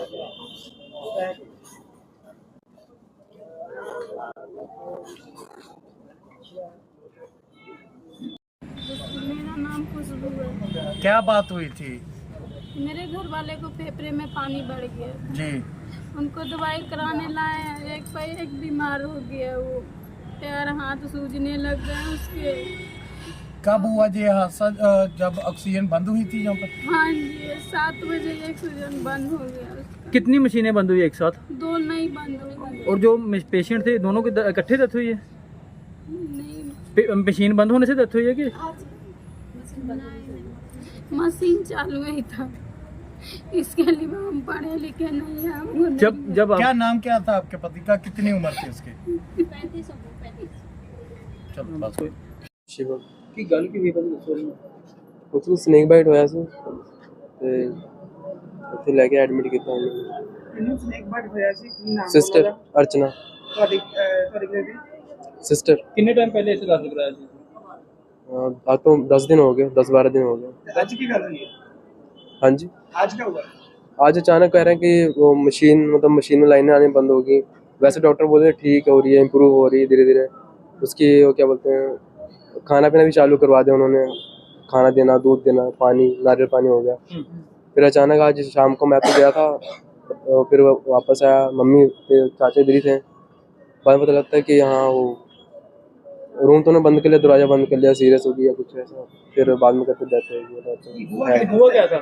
मेरा नाम खुशबू है। क्या बात हुई थी? मेरे घर वाले को फेफड़े में पानी बढ़ गया जी। उनको दवाई कराने लाए हैं, एक बीमार हो गया, वो पैर हाथ सूजने लग गए उसके। कब हुआ ये हादसा? जब ऑक्सीजन बंद हुई थी यहाँ पर? हाँ जी, 7 बजे ऑक्सीजन बंद हो गया उसका। कितनी मशीनें बंद हुई एक साथ? 2 नहीं बंद हुई। और जो पेशेंट थे दोनों की इकट्ठे डेथ हुई है? नहीं, मशीन बंद होने से डेथ हुई है कि मशीन चालू ही था। इसके लिए हम पढ़े लिखे नहीं हैं, हमको नहीं जब क्या नाम क्या था आपके पति का? कितनी उम्र थी उसकी? 35। चलो बस। शिवा की गल की भी सॉरी उसको स्नेक बाइट होया सी ते ਉੱਥੇ ਲੈ ਕੇ ਐਡਮਿਟ ਕੀਤਾ ਉਹਨੂੰ। ਇਹਨੂੰ ਸਨੇਕ ਬਾਈਟ ਹੋਇਆ ਸੀ, ਕੀ ਨਾਮ ਸਿਸਟਰ ਅਰਚਨਾ ਤੁਹਾਡੀ ਦੀ सिस्टर कितने टाइम पहले इसे दाखिल कराया था? आज तो 10 दिन हो गए, 10-12 दिन हो गए। ਅੱਜ ਕੀ ਗੱਲ ਹੋਈ ਹੈ? हाँ जी, आज क्या हुआ? आज अचानक कह रहे हैं कि वो मशीन में लाइनें आने बंद होगी। वैसे डॉक्टर बोल रहे हैं ठीक हो रही है, इम्प्रूव हो रही है धीरे धीरे। उसकी वो क्या बोलते हैं, खाना पीना भी चालू करवा दिया उन्होंने, खाना देना, दूध देना, पानी, नारियल पानी हो गया। फिर अचानक आज शाम को मैं तो गया था, फिर वापस आया, मम्मी चाचा इधर ही थे। बाद में पता लगता है कि हाँ वो रूम तो ने बंद कर लिया, दरवाजा बंद कर लिया, सीरियस हो गया कुछ ऐसा। फिर बाद में कहते डेथ हो गई। हुआ क्या था?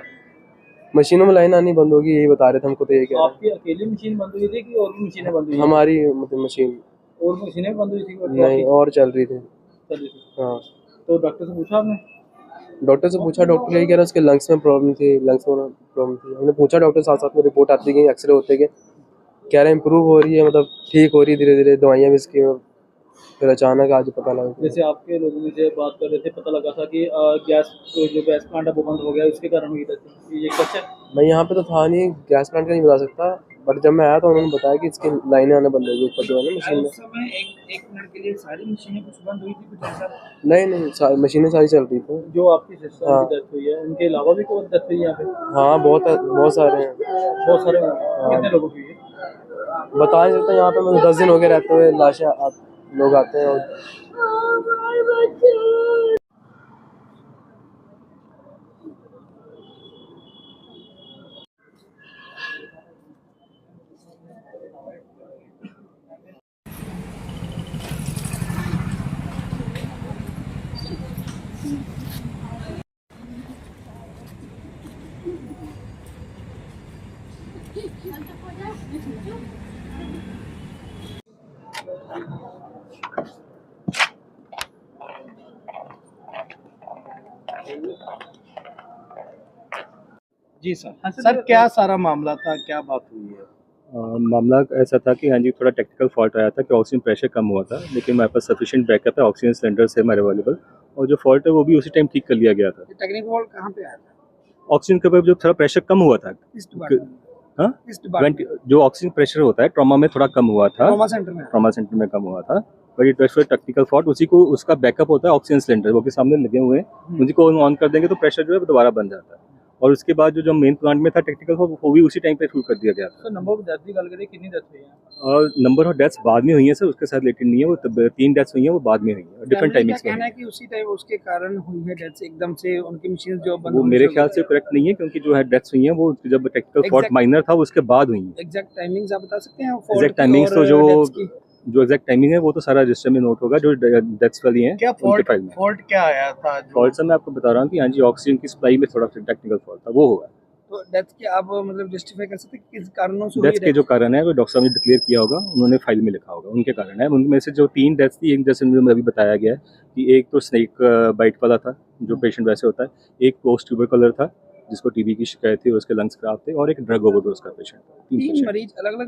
मशीनों में लाइन आनी बंद होगी, यही बता रहे थे हमको। तो ये क्या आपकी अकेली मशीन बंद हुई थी कि और भी मशीनें बंद हुई? हमारी मतलब मशीन और मशीनें बंद हुई थी? नहीं, और चल रही थी। हाँ, तो डॉक्टर से पूछा आपने? डॉक्टर से पूछा, डॉक्टर यही कह रहा है उसके लंग्स में प्रॉब्लम थी, लंग्स में प्रॉब्लम थी। हमने पूछा डॉक्टर, साथ साथ में रिपोर्ट आती गई, एक्सरे होते गए, कह रहे हैं इम्प्रूव हो रही है, मतलब ठीक हो रही है धीरे धीरे, दवाइयाँ भी इसकी। फिर अचानक आज पता लगा। जैसे आपके लोगों में से बात कर रहे थे, पता लगा था कि गैस प्लांट वो बंद हो गया, उसके कारण हुई थी, ये सच है? मैं यहाँ पे तो था नहीं, गैस प्लांट का नहीं बता सकता, बट जब मैं आया तो उन्होंने बताया कि इसकी लाइनें आने बंद हो गई ऊपर जो है ना मशीन में। उस समय एक मिनट के लिए सारी मशीनें कुछ बंद हुई थी, कुछ ऐसा? नहीं, मशीनें सारी चल रही थी। जो आपकी सिस्टर की डेथ हुई है, उनके अलावा भी कोई डेथ हुई है यहाँ पे? हाँ, बहुत सारे हैं। बहुत सारे कितने लोगों की हुई है? बता नहीं सकता, यहाँ पे मतलब 10 दिन हो गए रहते हुए, लाशें लोग आते हैं और जी सर। सर क्या सारा मामला था, क्या बात हुई है? मामला ऐसा था कि हाँ जी, थोड़ा टेक्निकल फॉल्ट आया था कि ऑक्सीजन प्रेशर कम हुआ था, लेकिन हमारे पास सफिशिएंट बैकअप है, ऑक्सीजन सिलेंडर से हमारे अवेलेबल, और जो फॉल्ट है वो भी उसी टाइम ठीक कर लिया गया था। टेक्निकल फॉल्ट कहाँ पे आया था? ऑक्सीजन के जो थोड़ा प्रेशर कम हुआ था, इस डिपार्टमेंट? हाँ, इस डिपार्टमेंट जो ऑक्सीजन प्रेशर होता है ट्रॉमा में थोड़ा कम हुआ था, ट्रॉमा सेंटर में कम हुआ था, but it was technical fault. उसी को उसका बैकअप होता है ऑक्सीजन सिलेंडर, वो के सामने लगे हुए हैं, उसी को ऑन कर देंगे तो प्रेशर जो है वो दोबारा बन जाता है। और उसके बाद जो मेन प्लांट में था टेक्निकल वो भी उसी टाइम पे शुरू कर दिया गया था। तो नंबर ऑफ डेथ की गल करें, कितनी डेथ हुई है? और नंबर ऑफ डेथ्स बाद में हुई है सर, उसके साथ रिलेटेड नहीं है, वो 3 डेथ्स हुई हैं, वो बाद में हुई है, डिफरेंट टाइमिंग्स में। कहना है कि उसी टाइम उसके कारण हुई है डेथ, एकदम से उनकी मशीन जो बंद वो मेरे ख्याल से करेक्ट नहीं है, क्योंकि जो है डेथ्स हुई हैं वो जब टेक्निकल फॉल्ट माइनर था उसके बाद हुई हैं। एग्जैक्ट टाइमिंग्स आप बता सकते हैं? एग्जैक्ट टाइमिंग्स तो जो एग्जैक्ट टाइमिंग है वो तो सारा रजिस्टर में नोट होगा, जो डेथ्स वाली हैं क्या फॉल्ट क्या आया था? फॉल्ट सर मैं आपको बता रहा हूँ कि हाँ जी, ऑक्सीजन की सप्लाई में थोड़ा टेक्निकल फॉल्ट था, वो होगा। तो डेथ के आप मतलब जस्टिफाई कर सकते हैं किस कारणों से? डेथ के जो कारण है वो डॉक्टर साहब ने डिक्लेयर किया होगा, उन्होंने फाइल में लिखा होगा, उनके कारण है। उनमें से जो 3 डेथ्स थी, एक जैसे मुझे अभी बताया गया है कि एक तो स्नेक बाइट वाला था, जो पेशेंट वैसे होता है, एक पोस्ट ट्यूबरकुलर था जिसको टीबी की शिकायत थी, उसके लंग्स खराब थे, और एक ड्रग ओवरडोज का पेशेंट था। 3 मरीज अलग अलग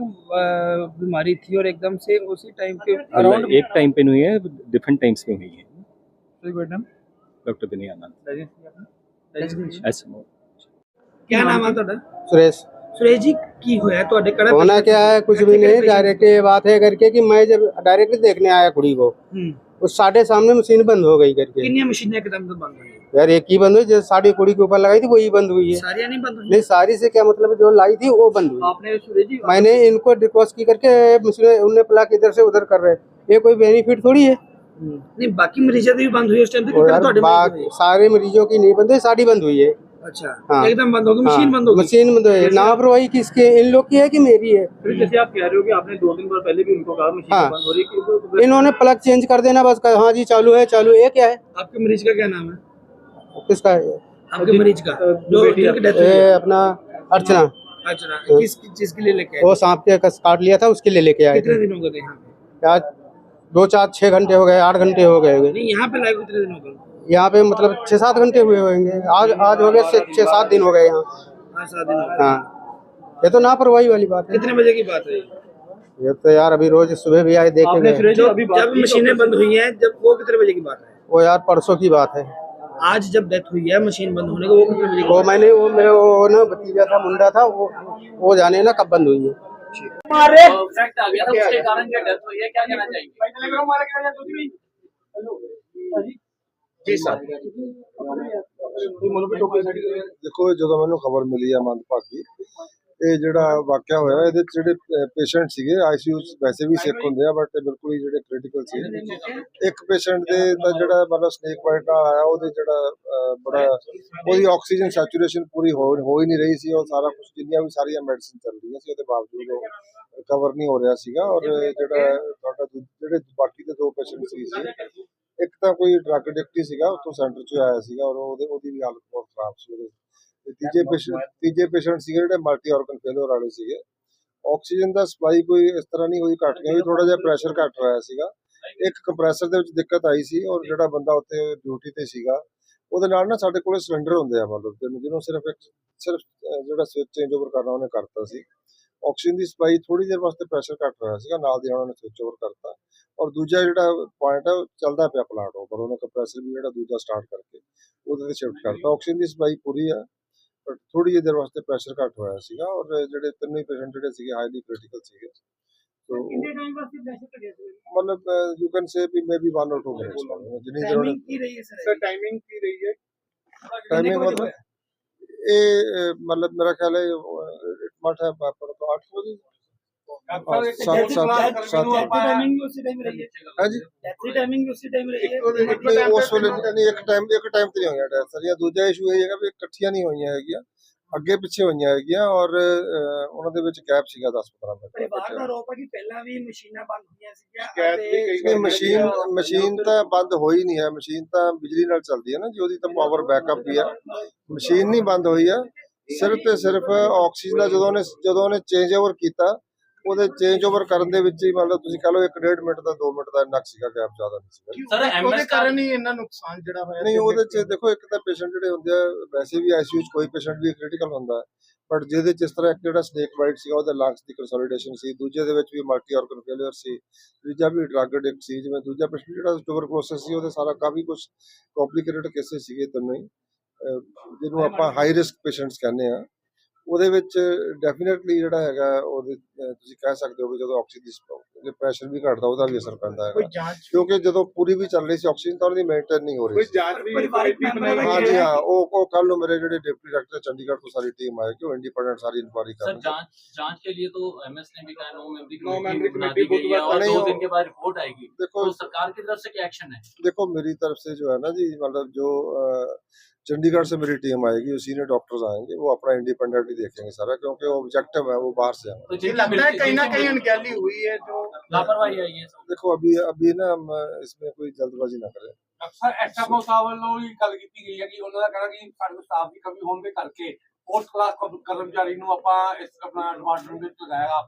बीमारी थी और एकदम से उसी टाइम पे अराउंड एक टाइम पे नहीं है, डिफरेंट टाइम्स में हुई है। डॉक्टर विनय आनंद, एसएमओ। क्या नाम है ਤੁਹਾਡਾ? सुरेश जी की होया ਤੁਹਾਡੇ ਕਿਹੜਾ होना क्या है, कुछ भी नहीं, डायरेक्ट ये बात है करके कि मैं जब डायरेक्ट देखने आया कुड़ी को, उस साढ़े सामने मशीन बंद हो गई करके। कितनी मशीनें एकदम से बंद हुई? यार एक ही बंद हुई, जो साड़ी कुड़ी के ऊपर लगाई थी वही बंद हुई है। सारी नहीं बंद हुई? नहीं, सारी से क्या मतलब, जो लाई थी वो बंद हुई। आपने सूरज जी मैंने इनको रिक्वेस्ट की करके मशीन उन्हें प्लाक इधर से उधर कर रहे, ये कोई बेनिफिट थोड़ी है। नहीं, बाकी मरीजों की भी बंद हुई उस टाइम पे कि और केवल यार ਤੁਹਾਡੇ मरीज हुई? सारे मरीजों की नहीं बंद हुई, साड़ी बंद हुई है। अच्छा, हाँ। एकदम बंद हो गई, मशीन बंद हो गई। मशीन बंद हुई है। लापरवाही किसकी, इन लोग की है कि मेरी है? फिर जैसे आप कह रहे हो कि आपने 2 दिन बार पहले भी उनको कहा मशीन हाँ। बंद हो रही है कि इन्होंने प्लग चेंज कर देना बस, हाँ जी चालू है चालू है। क्या है आपके मरीज का क्या नाम है? किसका है? आपके मरीज का जो जिनकी डेथ हुई ये है? अपना अर्चना, अच्छा, किस चीज के लिए लेके आए? वो सांप के कस काट लिया था, उसके लिए लेके आए कितने थे। दिन हो गए थे यहाँ पे? आज 2 4 6 घंटे हो गए, 8 घंटे हो गए होंगे। नहीं, यहाँ पे लाइव कितने दिन हो गए? यहाँ पे मतलब 6 7 घंटे हुए होंगे। आज हो गए 6 7 दिन हो गए यहाँ। 7 दिन हो गए। हाँ, ये तो लापरवाही वाली बात है। कितने बजे की बात है ये? ये तो यार अभी रोज सुबह भी आए देख के आपने गए। सूरज जी अभी बात जब की मशीनें बंद हुई हैं, जब वो कितने बजे की बात है? वो यार परसों की बात है। आज जब डेथ हुई है मशीन बंद होने का, वो कितने बजे की वो मैंने वो मेरे वो ना भतीजा था, मुंडा था, वो जाने ना कब बंद हुई है। फैक्ट आ गया था, उसके कारण क्या डेथ हुई है, क्या कहना चाहेंगे? जी सर। देखो ਜਦੋਂ ਮੈਨੂੰ ਖਬਰ ਮਿਲੀ ਹੈ ਮੰਦਭਾਗੀ, ਇਹ ਜਿਹੜਾ ਵਾਕਿਆ ਹੋਇਆ ਇਹਦੇ ਚ ਜਿਹੜੇ ਪੇਸ਼ੈਂਟ ਸੀਗੇ ਆਈਸੀਯੂ ਵੈਸੇ ਵੀ ਸਿੱਕ ਹੁੰਦੇ ਆ, ਬਟ ਬਿਲਕੁਲ ਹੀ ਜਿਹੜੇ ਕ੍ਰਿਟੀਕਲ ਸੀ। ਇੱਕ ਪੇਸ਼ੈਂਟ ਦੇ ਤਾਂ ਜਿਹੜਾ ਮਤਲਬ ਸਨੇਕ ਬਾਈਟ ਨਾਲ ਆਇਆ, ਉਹਦੇ ਜਿਹੜਾ ਬੜਾ ਉਹਦੀ ਆਕਸੀਜਨ ਸੈਚੂਰੇਸ਼ਨ ਪੂਰੀ ਹੋ ਹੀ ਨਹੀਂ ਰਹੀ ਸੀ। ਉਹ ਸਾਰਾ ਕੁਝ ਜਿੰਨੀਆਂ ਵੀ ਸਾਰੀਆਂ ਮੈਡੀਸਿਨ ਚੱਲ ਰਹੀਆਂ ਸੀ, ਉਹਦੇ ਬਾਵਜੂਦ ਉਹ ਰਿਕਵਰ ਨਹੀਂ ਹੋ ਰਿਹਾ ਸੀਗਾ। ਔਰ ਜਿਹੜਾ ਤੁਹਾਡਾ ਜਿਹੜੇ ਬਾਕੀ ਦੇ 2 ਪੇਸ਼ੈਂਟ ਸੀ, ਇੱਕ ਤਾਂ ਕੋਈ ਡਰੱਗ ਐਡਿਕਟ ਹੀ ਸੀਗਾ, ਉੱਥੋਂ ਸੈਂਟਰ 'ਚੋਂ ਆਇਆ ਸੀਗਾ, ਔਰ ਉਹਦੀ ਵੀ ਹਾਲਤ ਬਹੁਤ ਖਰਾਬ ਸੀ। ਤੇ ਤੀਜੇ ਪੇਸ਼ੈਂਟ ਸੀਗੇ ਜਿਹੜੇ ਮਲਟੀ ਆਰਗਨ ਫੇਲਿਅਰ ਵਾਲੇ ਸੀਗੇ। ਆਕਸੀਜਨ ਦਾ ਸਪਲਾਈ ਕੋਈ ਇਸ ਤਰ੍ਹਾਂ ਨਹੀਂ ਹੋਈ, ਘੱਟ ਨਹੀਂ ਹੋਈ, ਥੋੜਾ ਜਿਹਾ ਪ੍ਰੈਸ਼ਰ ਘੱਟ ਹੋਇਆ ਸੀਗਾ। ਇੱਕ ਕੰਪਰੈਸਰ ਦੇ ਵਿੱਚ ਦਿੱਕਤ ਆਈ ਸੀ, ਔਰ ਜਿਹੜਾ ਬੰਦਾ ਉੱਥੇ ਡਿਊਟੀ ਤੇ ਸੀਗਾ, ਉਹਦੇ ਨਾਲ ਨਾ ਸਾਡੇ ਕੋਲੇ ਸਿਲੰਡਰ ਹੁੰਦੇ ਆ, ਮਤਲਬ ਜਿਹਨੂੰ ਸਿਰਫ ਜਿਹੜਾ ਸਵਿਚ ਚੇਂਜ ਓਵਰ ਕਰਨਾ ਉਹਨੇ ਕਰਤਾ ਸੀ। ਆਕਸੀਜਨ ਦੀ ਸਪਲਾਈ ਥੋੜੀ ਦੇਰ ਵਾਸਤੇ ਪ੍ਰੈਸ਼ਰ ਘੱਟ ਹੋਇਆ ਸੀਗਾ, ਨਾਲ ਦੀ ਨਾਲ ਉਹਨੇ ਸਵਿਚ ਓਵਰ ਕਰਤਾ। ਔਰ ਦੂਜਾ ਜਿਹੜਾ ਪੁਆਇੰਟ ਹੈ, ਉਹ ਚੱਲਦਾ ਪਿਆ ਪਲਾਂਟ ਓਵਰ, ਉਹਨੇ ਕੰਪਰੈਸਰ ਵੀ ਜਿਹੜਾ ਦੂਜਾ ਸਟਾਰਟ ਕਰਕੇ ਉਹਦੇ ਤੇ ਸ਼ਿਫਟ ਕਰਤਾ। ਆਕਸੀਜਨ ਦੀ ਸਪਲਾਈ ਪੂਰੀ ਆ, ਬਟ ਥੋੜੀ ਜਿਹੀ ਦੇਰ ਵਾਸਤੇ ਪ੍ਰੈਸ਼ਰ ਘੱਟ ਹੋਇਆ ਸੀਗਾ। ਔਰ ਜਿਹੜੇ 3 ਪੇਸ਼ੈਂਟ ਜਿਹੜੇ ਸੀਗੇ ਹਾਈਲੀ ਕ੍ਰਿਟੀਕਲ ਸੀਗੇ। तो मतलब यू कैन से भी मे बी 1 or 2 मिनट्स जितनी देर टाइमिंग की रही है सर? टाइमिंग की रही है। टाइमिंग मतलब मेरा ख्याल है इट मट है 8 बजे। टाइमिंग भी उसी टाइम रही है? हाँ जी, टाइमिंग भी उसी टाइम रही है? उस वेले नहीं, एक टाइम तो नहीं होया सर। या दूजा इशू ये है भी इकट्ठियां नहीं होईयां हैगियां, ਅੱਗੇ ਪਿੱਛੇ ਹੋਈਆਂ ਹੈਗੀਆਂ, ਔਰ ਉਹਨਾਂ ਦੇ ਵਿੱਚ ਗੈਪ ਸੀਗਾ 10-15 ਮਿੰਟ। ਪਰਿਵਾਰ ਦਾ ਆਰੋਪ ਹੈ ਕਿ ਪਹਿਲਾਂ ਵੀ ਮਸ਼ੀਨਾਂ ਬੰਦ ਹੋਈਆਂ ਸੀਗੀਆਂ ਨਹੀਂ, ਮਸ਼ੀਨ ਤਾਂ ਬੰਦ ਹੋਈ ਨਹੀਂ ਹੈ। ਮਸ਼ੀਨ ਤਾਂ ਬਿਜਲੀ ਨਾਲ ਚੱਲਦੀ ਹੈ ਨਾ ਜੀ, ਉਹਦੀ ਤਾਂ ਪਾਵਰ ਬੈਕਅਪ ਵੀ ਆ। ਮਸ਼ੀਨ ਨਹੀਂ ਬੰਦ ਹੋਈ ਆ, ਸਿਰਫ ਤੇ ਸਿਰਫ ਆਕਸੀਜਨ ਦਾ ਜਦੋਂ ਉਹਨੇ ਚੇਂਜ ਓਵਰ ਕੀਤਾ, ਉਹਦੇ ਚੇਂਜ ਓਵਰ ਕਰਨ ਦੇ ਵਿੱਚ ਹੀ ਮਤਲਬ ਤੁਸੀਂ ਕਹ ਲਓ 1.5 ਮਿੰਟ ਦਾ 2 ਮਿੰਟ ਦਾ ਇੰਨਾ ਸੀਗਾ ਗੈਪ, ਜ਼ਿਆਦਾ ਨਹੀਂ ਸੀਗਾ ਸਰ। ਉਹਦੇ ਕਾਰਨ ਹੀ ਇੰਨਾ ਨੁਕਸਾਨ ਜਿਹੜਾ ਹੋਇਆ। ਨਹੀਂ, ਉਹਦੇ ਚ ਦੇਖੋ, ਇੱਕ ਤਾਂ ਪੇਸ਼ੈਂਟ ਜਿਹੜੇ ਹੁੰਦੇ ਆ, ਵੈਸੇ ਵੀ ਆਈਸੀਯੂ ਚ ਕੋਈ ਪੇਸ਼ੈਂਟ ਵੀ ਕ੍ਰਿਟੀਕਲ ਹੁੰਦਾ, ਬਟ ਜਿਹਦੇ ਚ ਇਸ ਤਰ੍ਹਾਂ ਇੱਕ ਜਿਹੜਾ ਸਨੇਕ ਬਾਈਟ ਸੀਗਾ, ਉਹਦੇ ਲੰਗਸ ਦੀ ਕੰਸੋਲੀਡੇਸ਼ਨ ਸੀ, ਦੂਜੇ ਦੇ ਵਿੱਚ ਵੀ ਮਲਟੀ ਆਰਗਨ ਫੇਲਿਅਰ ਸੀ, ਤੀਜਾ ਵੀ ਡਰੱਗ ਐਡਿਕਟ ਸੀ। ਜਿਵੇਂ ਦੂਜਾ ਪੇਸ਼ੈਂਟ ਜਿਹੜਾ ਟਿਊਬਰਕਲੋਸਿਸ ਸੀ, ਉਹਦੇ ਸਾਰਾ ਕਾਫੀ ਕੁਝ ਕੰਪਲਿਕੇਟਡ ਕੇਸਿਸ ਸੀਗੇ ਤਿੰਨੋਂ ਹੀ, ਜਿਹਨੂੰ ਆਪਾਂ ਹਾਈ ਰਿਸਕ ਪੇਸ਼ੈਂਟਸ ਕਹਿੰਦੇ ਆ। ਉਹਦੇ ਵਿੱਚ ਡੈਫੀਨੇਟਲੀ ਜਿਹੜਾ ਹੈਗਾ, ਉਹਦੇ ਤੁਸੀਂ ਕਹਿ ਸਕਦੇ ਹੋ ਵੀ ਜਦੋਂ ਆਕਸੀਜਨ ਦੀ ਪ੍ਰੈਸ਼ਰ ਵੀ ਘਟਦਾ, ਉਹਦਾ ਵੀ ਅਸਰ ਪੈਂਦਾ ਹੈ, ਕਿਉਂਕਿ ਜਦੋਂ ਪੂਰੀ ਵੀ ਚੱਲ ਰਹੀ ਸੀ ਆਕਸੀਜਨ, ਤਾਂ ਉਹਦੀ ਮੇਨਟੇਨ ਨਹੀਂ ਹੋ ਰਹੀ ਸੀ। ਹਾਂ ਜੀ, ਹਾਂ, ਉਹ ਕੱਲ ਨੂੰ ਮੇਰੇ ਜਿਹੜੇ ਡਿਪਟੀ ਡਾਇਰੈਕਟਰ ਚੰਡੀਗੜ੍ਹ ਤੋਂ ਸਾਰੀ ਟੀਮ ਆਏਗੀ, ਉਹ ਇੰਡੀਪੈਂडेंट सारी इंक्वायरी करेंगे। जांच के लिए तो एमएस ने भी कहा 9 मेंबरी कमेटी गई है और 2 दिन के बाद रिपोर्ट आएगी। देखो, तो सरकार की तरफ से क्या एक्शन है? देखो, मेरी तरफ से जो है ना जी, मतलब जो चंडीगढ़ से मेरी टीम आएगी, सीनियर डॉक्टर्स आएंगे, वो अपना इंडिपेंडेंटली देखेंगे सारा, क्योंकि वो ऑब्जेक्टिव है, वो बाहर से तो जी लगता है कहीं ना कहीं अनगहली हुई है, जो लापरवाही आई है। देखो, अभी ना हम इसमें कोई जल्दबाजी ना करें। ਅਕਸਰ ਐਸਐਮਓ ਸਾਹਿਬ ਵੱਲੋਂ ਵੀ ਗੱਲ ਕੀਤੀ ਗਈ ਹੈ ਕਿ ਉਹਨਾਂ ਦਾ ਕਹਿਣਾ ਕਿ ਸਾਡੇ ਸਟਾਫ ਦੀ ਕਮੀ ਹੋਣ ਦੇ ਕਰਕੇ ਫੋਰਥ ਕਲਾਸ ਕਰਮਚਾਰੀ ਨੂੰ ਆਪਾਂ ਇਸ ਆਪਣਾ ਡਿਪਾਰਟਮੈਂਟ ਵਿੱਚ ਲਗਾਇਆ,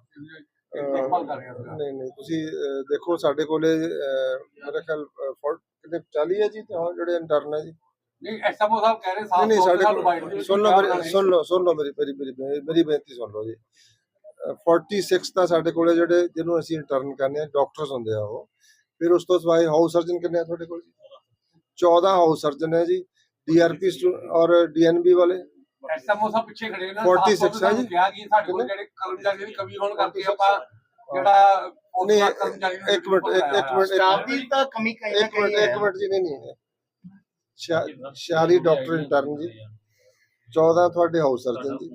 ਦੇਖਭਾਲ ਕਰ ਰਹੇ ਹਾਂ। ਨਹੀਂ, ਤੁਸੀਂ ਦੇਖੋ, ਸਾਡੇ ਕੋਲੇ ਮੇਰੇ ਖਿਆਲ 40 ਹੈ ਜੀ ਜਿਹੜੇ ਇੰਟਰਨ ਹੈ ਜੀ। ਨਹੀਂ, ਐਸਐਮਓ ਸਾਹਿਬ ਕਹਿ ਰਹੇ ਸਾਫ ਨਹੀਂ, ਸਾਡੇ ਕੋਲ ਸੁਣ ਲਓ ਮੇਰੀ ਬੇਨਤੀ ਸੁਣ ਲਓ ਜੀ। 46 ਤਾਂ ਸਾਡੇ ਕੋਲੇ ਜਿਹੜੇ ਜਿਹਨੂੰ ਅਸੀਂ ਇੰਟਰਨ ਕਹਿੰਦੇ ਆ, ਡਾਕਟਰਸ ਹੁੰਦੇ ਆ ਉਹ। ਫਿਰ ਉਸ ਤੋਂ ਸਿਵਾਏ ਹਾਊਸ ਸਰਜਨ ਕਿੰਨੇ ਆ ਤੁਹਾਡੇ ਕੋਲ? 14 ਹਾਊਸ ਸਰਜਨ ਹੈ ਜੀ, ਡੀਆਰਪੀ ਔਰ ਡੀਐਨਬੀ ਵਾਲੇ। ਐਸਐਮਓ ਸਾਹਿਬ ਪਿੱਛੇ ਖੜੇ ਨੇ, 46 ਹੈ ਜੀ। ਕਿਹਾ ਕਿ ਸਾਡੇ ਕੋਲ ਜਿਹੜੇ ਕਰਮਚਾਰੀਆਂ ਦੀ ਕਮੀ ਹੋਣ ਕਰਕੇ ਆਪਾਂ ਜਿਹੜਾ नहीं कर्मचारी ਨੂੰ एक मिनट स्टाफ की तो कमी कहीं ना कहीं है। एक मिनट जी नहीं है 46 ਡਾਕਟਰ ਇੰਟਰਨ ਜੀ 14 ਤੁਹਾਡੇ ਹਾਊਸ ਸਰਜਨ ਜੀ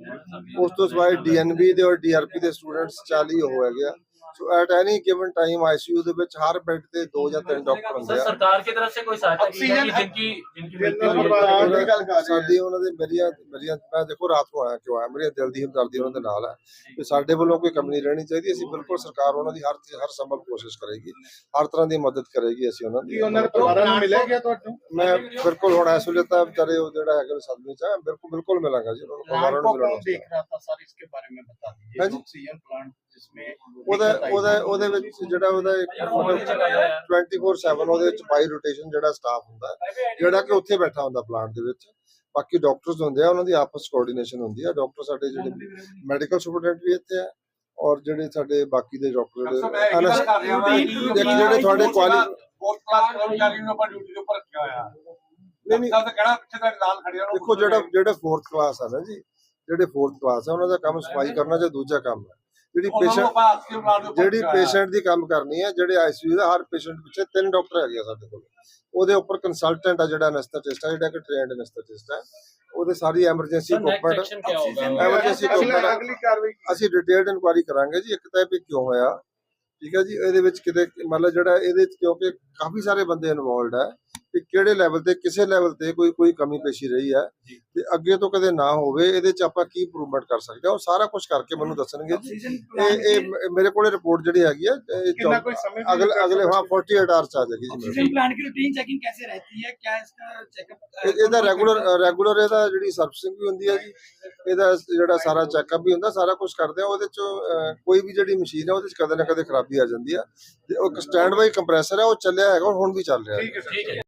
ਉਸ ਤੋਂ ਸਿਵਾਏ ਡੀਐਨਬੀ ਦੇ ਔਰ ਡੀਆਰਪੀ ਦੇ ਸਟੂਡੈਂਟਸ 40 ਹੋ ਹੈਗੇ ਆ so at any given time ICU ਦੇ ਵਿੱਚ ਹਰ ਬੈੱਡ ਤੇ 2 ਜਾਂ 3 ਡਾਕਟਰ ਹੁੰਦੇ सर ਆ सरकार की तरफ से कोई सहायता की है कि जिनकी मृत्यु हुई है? ਸਾਡੀ ਉਹਨਾਂ ਦੇ ਮੇਰੀਆਂ ਮੈਂ ਦੇਖੋ ਰਾਤ ਨੂੰ ਆਇਆ ਕਿਉਂ ਆਇਆ ਮੇਰੀ ਦਿਲ ਦੀ ਹਮਦਰਦੀ ਉਹਨਾਂ ਦੇ ਨਾਲ ਹੈ ਕਿ ਸਾਡੇ ਵੱਲੋਂ ਕੋਈ ਕਮੀ ਨਹੀਂ ਰਹਿਣੀ ਚਾਹੀਦੀ ਅਸੀਂ ਬਿਲਕੁਲ ਸਰਕਾਰ ਉਹਨਾਂ ਦੀ ਹਰ ਸੰਭਵ ਕੋਸ਼ਿਸ਼ ਕਰੇਗੀ ਹਰ ਤਰ੍ਹਾਂ ਦੀ ਮਦਦ ਕਰੇਗੀ ਅਸੀਂ ਉਹਨਾਂ ਦੀ ਉਹਨਾਂ ਦੇ ਪਰਿਵਾਰਾਂ ਨੂੰ ਮਿਲਿਆ ਗਿਆ ਤੁਹਾਨੂੰ ਮੈਂ ਬਿਲਕੁਲ ਹੁਣ ਇਸ ਵੇਲੇ ਤਾਂ ਵਿਚਾਰੇ ਉਹ ਜਿਹੜਾ ਹੈਗਾ ਸਦਮੇ ਚ ਹੈ ਬਿਲकुल ਮਿਲਾਂਗਾ ਜੀ ਉਹਨਾਂ ਨੂੰ ਪਰਿਵਾਰਾਂ ਨੂੰ ਮਿਲਾਂਗਾ देख रहा था सर इसके बारे में बता दीजिए हाँ जी। ऑक्सीजन प्लांट जिसमें ਉਹਦੇ ਵਿੱਚ ਜਿਹੜਾ ਉਹਦਾ 24/7 ਉਹਦੇ ਵਿੱਚ ਬਾਈ ਰੋਟੇਸ਼ਨ ਜਿਹੜਾ ਸਟਾਫ ਹੁੰਦਾ ਜਿਹੜਾ ਕਿ ਉੱਥੇ ਬੈਠਾ ਹੁੰਦਾ ਪਲਾਂਟ ਦੇ ਵਿੱਚ ਬਾਕੀ ਡਾਕਟਰਸ ਹੁੰਦੇ ਆ ਉਹਨਾਂ ਦੀ ਆਪਸ ਕੋਆਰਡੀਨੇਸ਼ਨ ਹੁੰਦੀ ਆ ਡਾਕਟਰ ਸਾਡੇ ਜਿਹੜੇ ਮੈਡੀਕਲ ਸੁਪਰਡੈਂਟ ਵੀ ਇੱਥੇ ਆ ਔਰ ਜਿਹੜੇ ਸਾਡੇ ਬਾਕੀ ਦੇ ਡਾਕਟਰ ਜਿਹੜੇ ਤੁਹਾਡੇ ਫੋਰਥ ਕਲਾਸ ਕਰਮਚਾਰੀ ਨੂੰ ਆਪਾਂ ਡਿਊਟੀ ਦੇ ਉੱਪਰ ਰੱਖਿਆ ਹੋਇਆ ਨਹੀਂ ਤਾਂ ਕਹਿਣਾ ਪਿੱਛੇ ਦਾ ਨਾਲ ਖੜਿਆ ਦੇਖੋ ਜਿਹੜੇ ਫੋਰਥ ਕਲਾਸ ਆ ਨਾ ਜੀ ਜਿਹੜੇ ਫੋਰਥ ਕਲਾਸ ਆ ਉਹਨਾਂ ਦਾ ਕੰਮ ਸਫਾਈ ਕਰਨਾ ਜਾਂ ਦੂਜਾ ਕੰਮ ਹੈ ਜਿਹੜੀ ਪੇਸ਼ੈਂਟ ਦੀ ਕੰਮ ਕਰਨੀ ਹੈ ਜਿਹੜੇ ਆਈਸੀਯੂ ਦਾ ਹਰ ਪੇਸ਼ੈਂਟ ਪਿੱਛੇ 3 ਡਾਕਟਰ ਹੈਗੇ ਆ ਸਾਡੇ ਕੋਲ ਉਹਦੇ ਉੱਪਰ ਕੰਸਲਟੈਂਟ ਆ ਜਿਹੜਾ ਐਨਸਥੈਟਿਸਟ ਆ ਜਿਹੜਾ ਕਿ ਟ੍ਰੇਨਡ ਐਨਸਥੈਟਿਸਟ ਹੈ ਉਹਦੇ ਸਾਰੀ ਐਮਰਜੈਂਸੀ ਇਕਵਿਪਮੈਂਟ ਐਮਰਜੈਂਸੀ ਇਕਵਿਪਮੈਂਟ ਅਸੀਂ ਡਿਟੇਲਡ ਇਨਕੁਆਇਰੀ ਕਰਾਂਗੇ ਜੀ ਇੱਕ ਤਾਂ ਇਹ ਵੀ ਕਿਉਂ ਹੋਇਆ ਠੀਕ ਹੈ ਜੀ ਇਹਦੇ ਵਿੱਚ ਕਿਤੇ ਮਤਲਬ ਜਿਹੜਾ ਇਹਦੇ ਵਿੱਚ ਕਿਉਂਕਿ ਕਾਫੀ ਸਾਰੇ ਬੰਦੇ ਇਨਵੋਲਡ ਹੈ ਕਿ ਕਿਹੜੇ ਲੈਵਲ ਤੇ ਕਿਸੇ ਲੈਵਲ ਤੇ ਕੋਈ ਕਮੀ ਪੇਸ਼ੀ ਰਹੀ ਹੈ ਤੇ ਅੱਗੇ ਤੋਂ ਕਦੇ ਨਾ ਹੋਵੇ ਇਹਦੇ ਚ ਆਪਾਂ ਕੀ ਇੰਪਰੂਵਮੈਂਟ ਕਰ ਸਕਦੇ ਹਾਂ ਉਹ ਸਾਰਾ ਕੁਝ ਕਰਕੇ ਮੈਨੂੰ ਦੱਸਣਗੇ ਜੀ ਇਹ ਮੇਰੇ ਕੋਲੇ ਰਿਪੋਰਟ ਜਿਹੜੀ ਹੈਗੀ ਹੈ ਅਗਲੇ 48 ਆਵਰਸ ਚ ਆ ਜਾਏਗੀ ਜੀ ऑक्सीजन प्लांट की रूटीन चेकिंग कैसे रहती है क्या इसका चेकअप ਇਹਦਾ ਰੈਗੂਲਰ ਇਹਦਾ ਜਿਹੜੀ ਸਰਵਿਸਿੰਗ ਵੀ ਹੁੰਦੀ ਹੈ ਜੀ ਇਹਦਾ ਜਿਹੜਾ ਸਾਰਾ ਚੈੱਕਅਪ ਵੀ ਹੁੰਦਾ ਸਾਰਾ ਕੁਝ ਕਰਦੇ ਆ ਉਹਦੇ ਚ ਕੋਈ ਵੀ ਜਿਹੜੀ ਮਸ਼ੀਨ ਹੈ ਉਹਦੇ ਚ ਕਦੇ ਨਾ ਕਦੇ ਖਰਾਬੀ ਆ ਜਾਂਦੀ ਹੈ ਤੇ ਉਹ ਸਟੈਂਡ ਬਾਈ ਕੰਪਰੈਸਰ ਹੈ ਉਹ ਚੱਲਿਆ ਹੈਗਾ ਹੁਣ ਵੀ ਚੱਲ ਰਿਹਾ ਹੈ